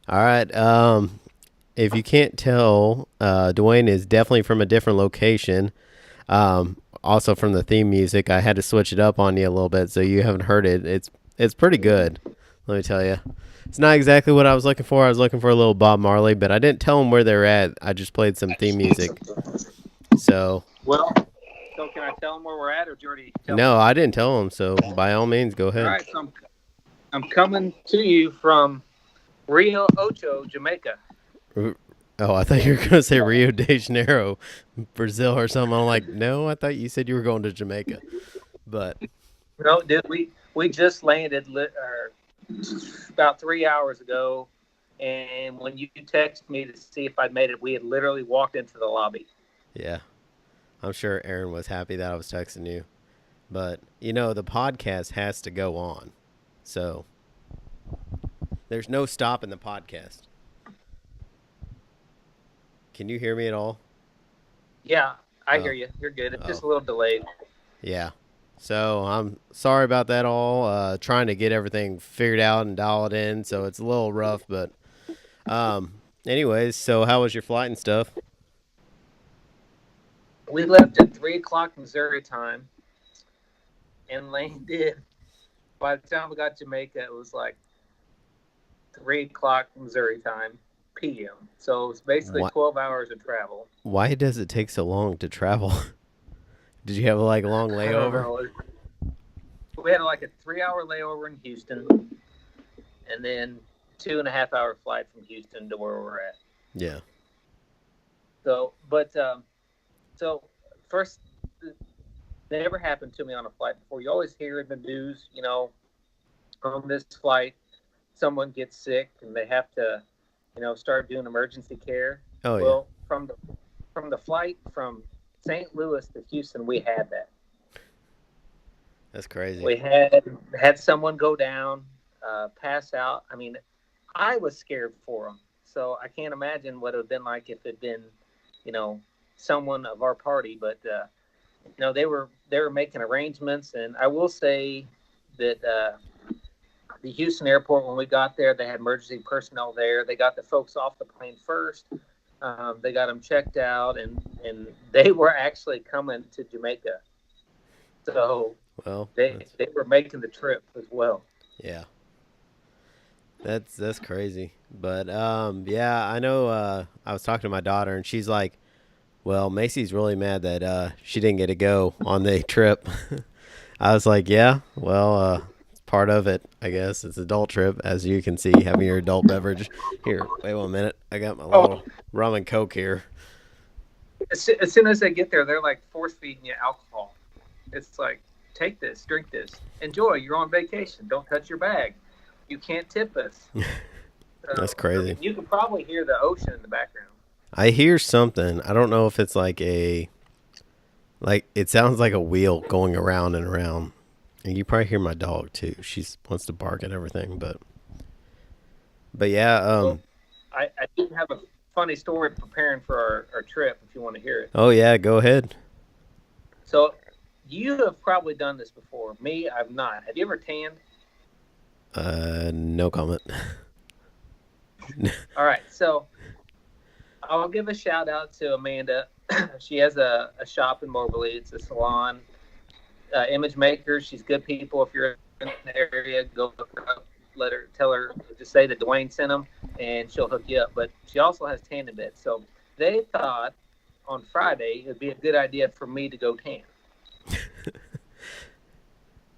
All right. If you can't tell, Duane is definitely from a different location. Also from the theme music, I had to switch it up on you a little bit, so you haven't heard it. It's pretty good. Let me tell you. It's not exactly what I was looking for. I was looking for a little Bob Marley, but I didn't tell him where they're at. I just played some theme music. So Well, so can I tell them where we're at, or did you already tell them? no, I didn't tell him. So by all means, go All ahead. right, so I'm coming to you from Rio Ocho, Jamaica. Oh, I thought you were gonna say Rio de Janeiro, Brazil, or something. I'm like, no, I thought you said you were going to Jamaica. But No, dude, we just landed about 3 hours ago, and when you texted me to see if I'd made it, we had literally walked into the lobby. yeah, I'm sure Aaron was happy that I was texting you. But the podcast has to go on, so there's no stopping the podcast. Can you hear me at all? Yeah, I hear Oh, you. You're good. It's just oh, a little delayed. yeah. So I'm sorry about that all. Trying to get everything figured out and dialed in, so it's a little rough. But anyways, so how was your flight and stuff? We left at 3 o'clock Missouri time and landed. By the time we got to Jamaica, it was like 3 o'clock Missouri time, p.m. So it's basically Why? 12 hours of travel. Why does it take so long to travel? Did you have like a long I don't layover? know. We had like a 3 hour layover in Houston, and then 2.5 hour flight from Houston to where we're at. Yeah. So, but so first, never happened to me on a flight before. You always hear in the news, on this flight, someone gets sick and they have to, start doing emergency care. Oh yeah. Well, from the flight from St. Louis to Houston, we had that. That's crazy. We had someone go down, pass out. I mean, I was scared for them, so I can't imagine what it would have been like if it had been, you know, someone of our party. But they were making arrangements, and I will say that the Houston airport, when we got there, they had emergency personnel there. They got the folks off the plane first. They got them checked out, and they were actually coming to Jamaica. So Well, they were making the trip as well. yeah. That's crazy. But yeah, I know I was talking to my daughter and she's like, "Well, Macy's really mad that she didn't get to go on the trip." I was like, "Yeah, well, it's part of it, I guess. It's an adult trip as you can see having your adult beverage. Here, wait 1 minute. I got my Oh, little rum and coke here." as soon as they get there, they're like force feeding you alcohol. It's like, take this, drink this, enjoy. You're on vacation. Don't touch your bag. You can't tip us. That's So, I crazy. mean, you can probably hear the ocean in the background. I hear something. I don't know if it's like it sounds like a wheel going around and around. And you probably hear my dog too. She wants to bark at everything, but yeah, Well, I do have a funny story preparing for our trip if you want to hear it. oh yeah, go ahead. So, you have probably done this before. Me, I've not. Have you ever tanned? No comment. All right. So, I'll give a shout out to Amanda. She has a shop in Moberly. It's a salon, image maker. She's good people. If you're in the area, go look her up. Tell her, just say that Duane sent them, and she'll hook you up. But she also has tanning beds. So they thought on Friday it'd be a good idea for me to go tan.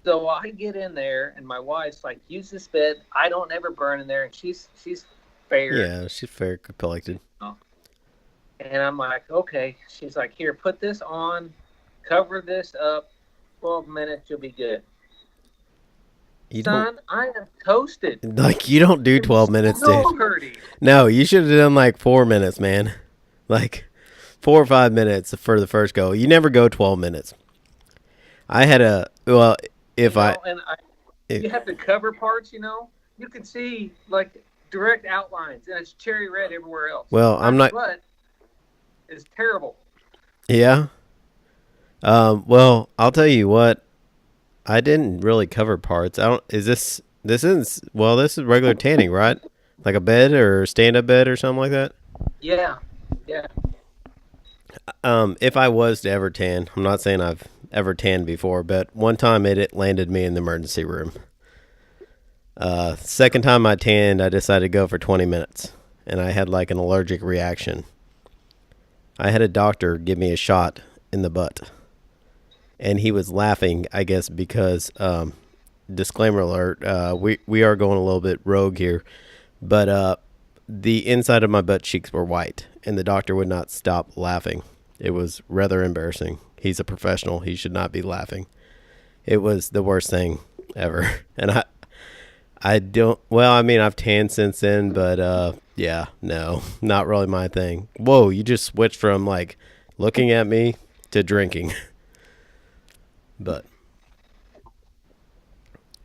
So I get in there, and my wife's like, "Use this bed. I don't ever burn in there." And she's fair. Yeah, she's fair collected. And I'm like, okay. She's like, here, put this on, cover this up, 12 minutes, you'll be good. You don't Son, I am toasted. like you don't do I'm 12 minutes, dude. so hurting. No, you should have done like 4 minutes, man. Like 4 or 5 minutes for the first go. You never go 12 minutes. I had a well, if I And if, you have to cover parts, you can see like direct outlines, and it's cherry red everywhere else. well, My I'm not. butt is terrible. Yeah. Well, I'll tell you what. I didn't really cover parts. I don't. Is this? This is well. This is regular tanning, right? Like a bed or stand up bed or something like that? Yeah, yeah, If I was to ever tan, I'm not saying I've ever tanned before, but one time it landed me in the emergency room. Second time I tanned, I decided to go for 20 minutes, and I had like an allergic reaction. I had a doctor give me a shot in the butt, and he was laughing, I guess, because disclaimer alert, we are going a little bit rogue here, but the inside of my butt cheeks were white, and the doctor would not stop laughing. It was rather embarrassing. He's a professional. He should not be laughing. It was the worst thing ever. And I don't, well, I mean, I've tanned since then, but yeah, no, not really my thing. Whoa, you just switched from like looking at me to drinking. But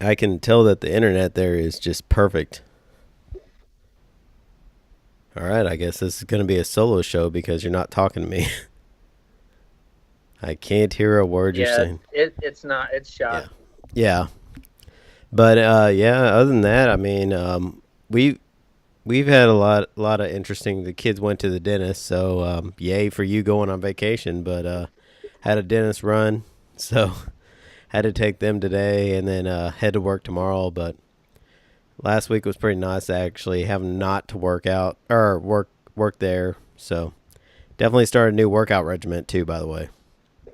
I can tell that the internet there is just perfect. All right, I guess this is going to be a solo show because you're not talking to me. I can't hear a word you're yeah. saying. It's not. It's shot. Yeah. Yeah. But yeah, other than that, I mean, we we've had a lot of interesting. The kids went to the dentist, so yay for you going on vacation. But had a dentist run, so had to take them today, and then head to work tomorrow. But last week was pretty nice. I actually have not to work out or work there, so definitely started a new workout regimen too. By the way, Oh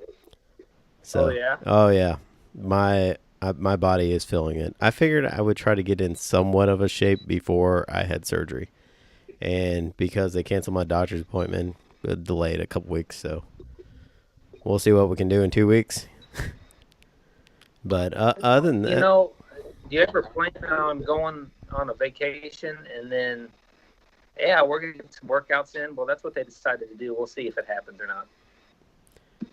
so yeah. oh yeah, my body is feeling it. I figured I would try to get in somewhat of a shape before I had surgery, and because they canceled my doctor's appointment, it delayed a couple weeks. So we'll see what we can do in 2 weeks. But other than You that, know, do you ever plan on going on a vacation and then, yeah, we're gonna get some workouts in? Well, that's what they decided to do. We'll see if it happens or not.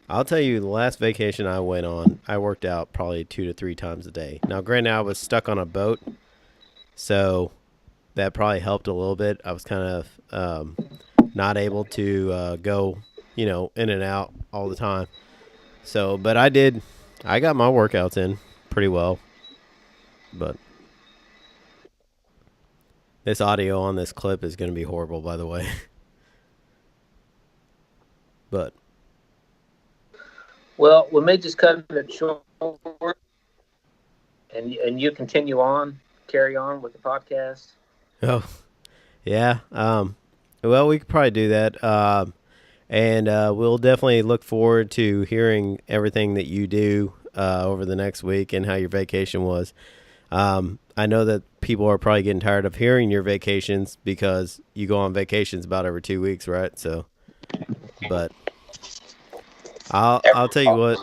I'll tell you, the last vacation I went on, I worked out probably 2 to 3 times a day. Now, granted, I was stuck on a boat, so that probably helped a little bit. I was kind of not able to go, in and out all the time. So, but I did. I got my workouts in pretty well. But this audio on this clip is going to be horrible, by the way. But Well, we may just cut it short, and you continue on, carry on with the podcast. oh yeah, well, we could probably do that. And we'll definitely look forward to hearing everything that you do over the next week and how your vacation was. I know that people are probably getting tired of hearing your vacations because you go on vacations about every 2 weeks, right? So, but I'll tell you what.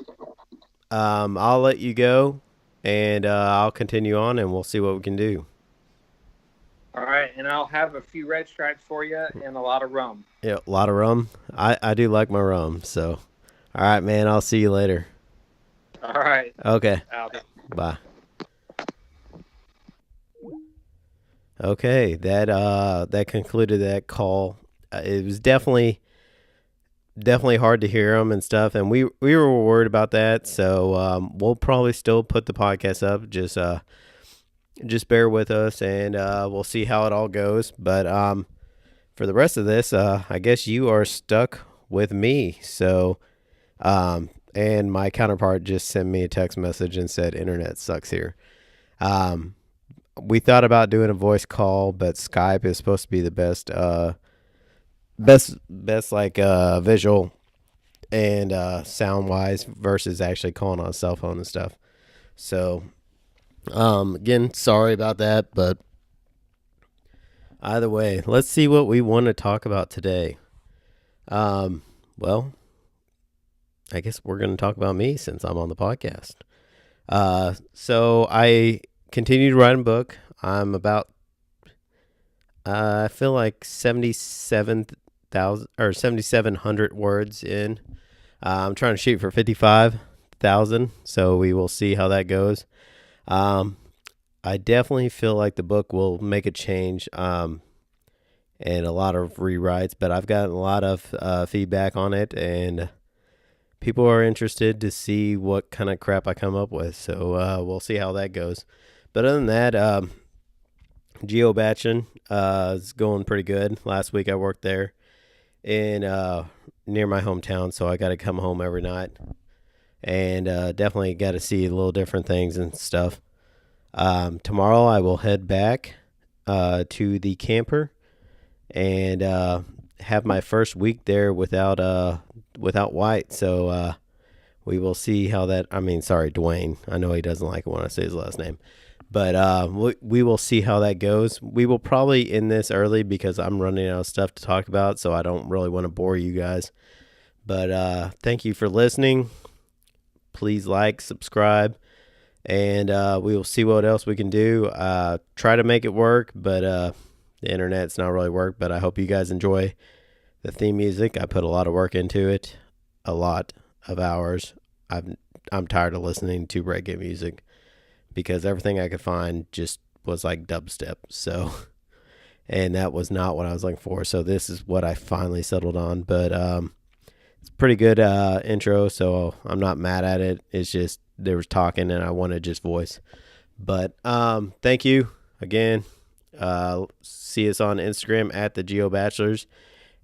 I'll let you go, and I'll continue on, and we'll see what we can do. All right, and I'll have a few red stripes for you and a lot of rum. Yeah, a lot of rum. I do like my rum. So, all right, man. I'll see you later. All right, Okay. out. Bye. Okay, that concluded that call. It was definitely hard to hear them and stuff, and we were worried about that. So we'll probably still put the podcast up. Just bear with us, and we'll see how it all goes. But for the rest of this, I guess you are stuck with me. So and my counterpart just sent me a text message and said internet sucks here. We thought about doing a voice call, but Skype is supposed to be the best like visual and sound wise versus actually calling on a cell phone and stuff. So again, sorry about that, but either way, let's see what we want to talk about today. Well, I guess we're going to talk about me since I'm on the podcast. So I continue to write a book. I'm about I feel like 77,000 or 7,700 words in. I'm trying to shoot for 55,000, so we will see how that goes. I definitely feel like the book will make a change and a lot of rewrites, but I've gotten a lot of feedback on it, and people are interested to see what kind of crap I come up with. So we'll see how that goes. But other than that, Geobaching is going pretty good. Last week I worked there in near my hometown, so I got to come home every night, and definitely got to see a little different things and stuff. Tomorrow I will head back to the camper and have my first week there without White. So we will see how that. I mean, sorry, Duane. I know he doesn't like it when I say his last name, but we will see how that goes. We will probably end this early because I'm running out of stuff to talk about, so I don't really want to bore you guys. But thank you for listening. Please like, subscribe, and we will see what else we can do. Try to make it work, but the internet's not really work. But I hope you guys enjoy the theme music. I put a lot of work into it, a lot of hours. I'm tired of listening to reggae music because everything I could find just was like dubstep. So, and that was not what I was looking for. So this is what I finally settled on. But it's a pretty good intro, so I'm not mad at it. It's just there was talking and I wanted just voice. But thank you again. See us on Instagram at the Geo Bachelors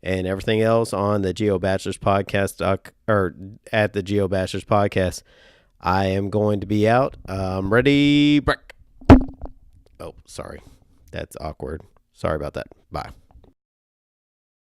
and everything else on the Geo Bachelors podcast or at the Geo Bachelors podcast. I am going to be out. Ready, break. Oh, sorry. That's awkward. Sorry about that. Bye.